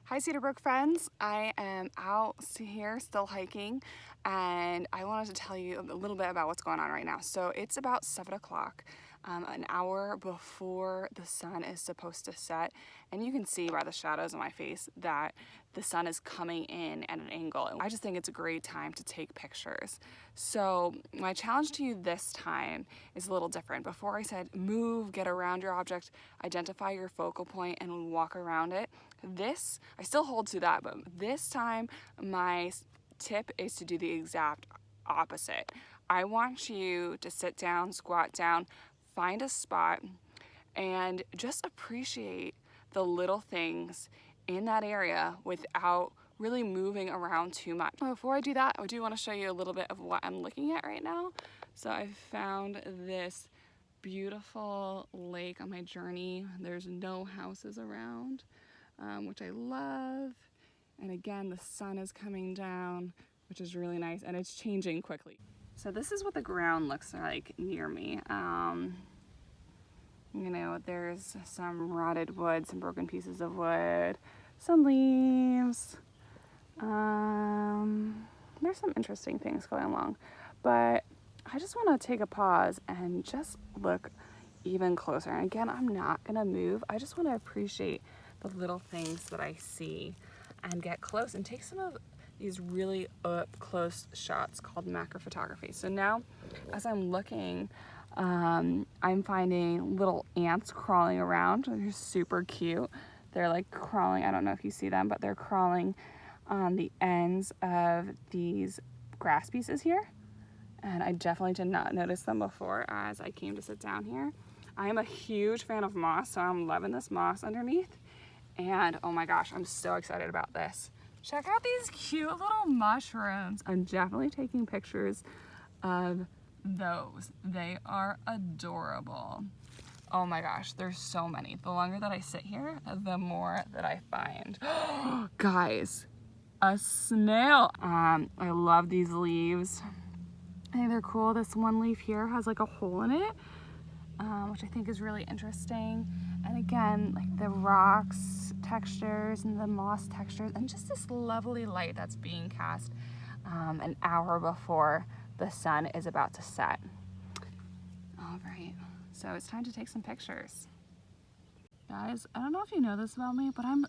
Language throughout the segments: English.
Hi Cedarbrook friends, I am out here still hiking and I wanted to tell you a little bit about what's going on right now. So it's about 7 o'clock, an hour before the sun is supposed to set, and you can see by the shadows on my face that the sun is coming in at an angle. I just think it's a great time to take pictures. So my challenge to you this time is a little different. Before I said move, get around your object, identify your focal point and walk around it. I still hold to that, but this time my tip is to do the exact opposite. I want you to sit down, squat down, find a spot, and just appreciate the little things in that area without really moving around too much. Before I do that, I do want to show you a little bit of what I'm looking at right now. So I found this beautiful lake on my journey. There's no houses around, which I love. And again, the sun is coming down, which is really nice, and it's changing quickly. So this is what the ground looks like near me. You know, there's some rotted wood, some broken pieces of wood, some leaves. There's some interesting things going along, but I just want to take a pause and just look even closer. And again, I'm not gonna move. I just want to appreciate the little things that I see and get close and take some of these really up close shots called macro photography. So now as I'm looking, I'm finding little ants crawling around. They're super cute. They're like crawling, I don't know if you see them, but they're crawling on the ends of these grass pieces here. And I definitely did not notice them before as I came to sit down here. I am a huge fan of moss, so I'm loving this moss underneath. And oh my gosh, I'm so excited about this. Check out these cute little mushrooms. I'm definitely taking pictures of those. They are adorable. Oh my gosh, there's so many. The longer that I sit here, the more that I find. Guys, a snail. I love these leaves. I think they're cool. This one leaf here has like a hole in it, which I think is really interesting. And again, like the rocks textures and the moss textures and just this lovely light that's being cast an hour before the sun is about to set. All right, so it's time to take some pictures. Guys, I don't know if you know this about me, but I'm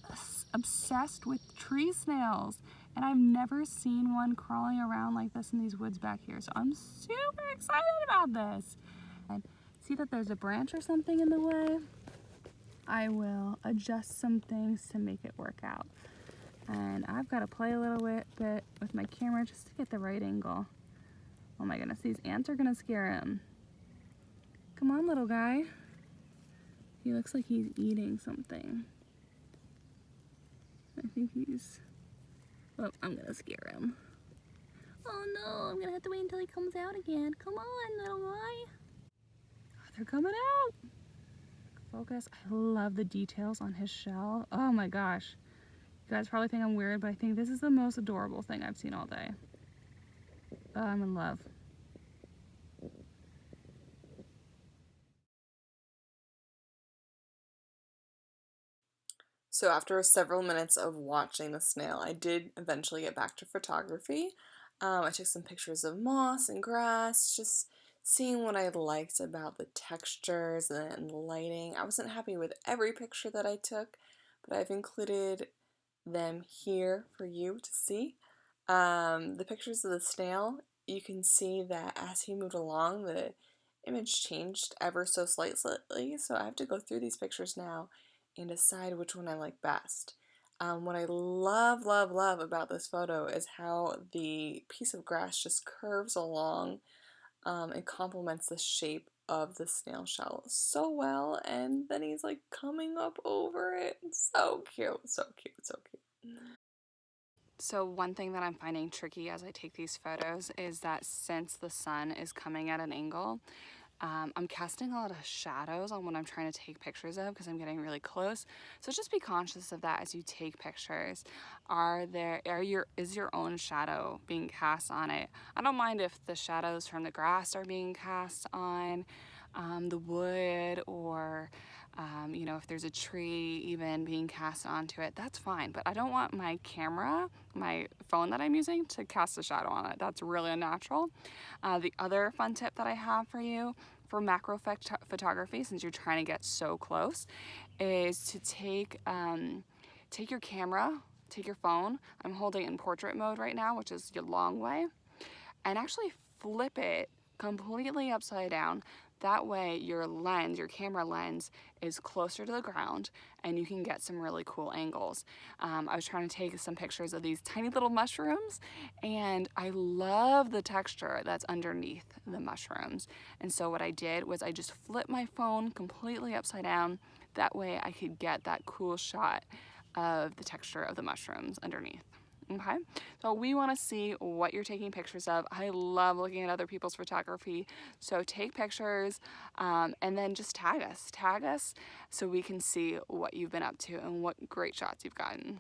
obsessed with tree snails, and I've never seen one crawling around like this in these woods back here, so I'm super excited about this. And see that there's a branch or something in the way? I will adjust some things to make it work out. And I've got to play a little bit with my camera just to get the right angle. Oh my goodness, these ants are gonna scare him. Come on, little guy. He looks like he's eating something. I think he's... Oh, I'm gonna scare him. Oh no, I'm gonna have to wait until he comes out again. Come on, little guy. Oh, they're coming out. Focus. I love the details on his shell. Oh my gosh. You guys probably think I'm weird, but I think this is the most adorable thing I've seen all day. Oh, I'm in love. So after several minutes of watching the snail, I did eventually get back to photography. I took some pictures of moss and grass, just seeing what I liked about the textures and the lighting. I wasn't happy with every picture that I took, but I've included them here for you to see. The pictures of the snail, you can see that as he moved along, the image changed ever so slightly, so I have to go through these pictures now and decide which one I like best. What I love, love, love about this photo is how the piece of grass just curves along and complements the shape of the snail shell so well, and then he's like coming up over it. It's so cute, so cute, so cute. So one thing that I'm finding tricky as I take these photos is that since the sun is coming at an angle, I'm casting a lot of shadows on what I'm trying to take pictures of because I'm getting really close. So just be conscious of that as you take pictures. Is your own shadow being cast on it? I don't mind if the shadows from the grass are being cast on the wood or You know, if there's a tree even being cast onto it, that's fine. But I don't want my camera, my phone that I'm using, to cast a shadow on it. That's really unnatural. The other fun tip that I have for you for macro photography, since you're trying to get so close, is to take your camera, take your phone. I'm holding it in portrait mode right now, which is your long way, and actually flip it completely upside down. That way your lens, your camera lens, is closer to the ground and you can get some really cool angles. I was trying to take some pictures of these tiny little mushrooms, and I love the texture that's underneath the mushrooms. And so what I did was I just flipped my phone completely upside down. That way I could get that cool shot of the texture of the mushrooms underneath. Okay, so we want to see what you're taking pictures of. I love looking at other people's photography. So take pictures, and then just tag us so we can see what you've been up to and what great shots you've gotten.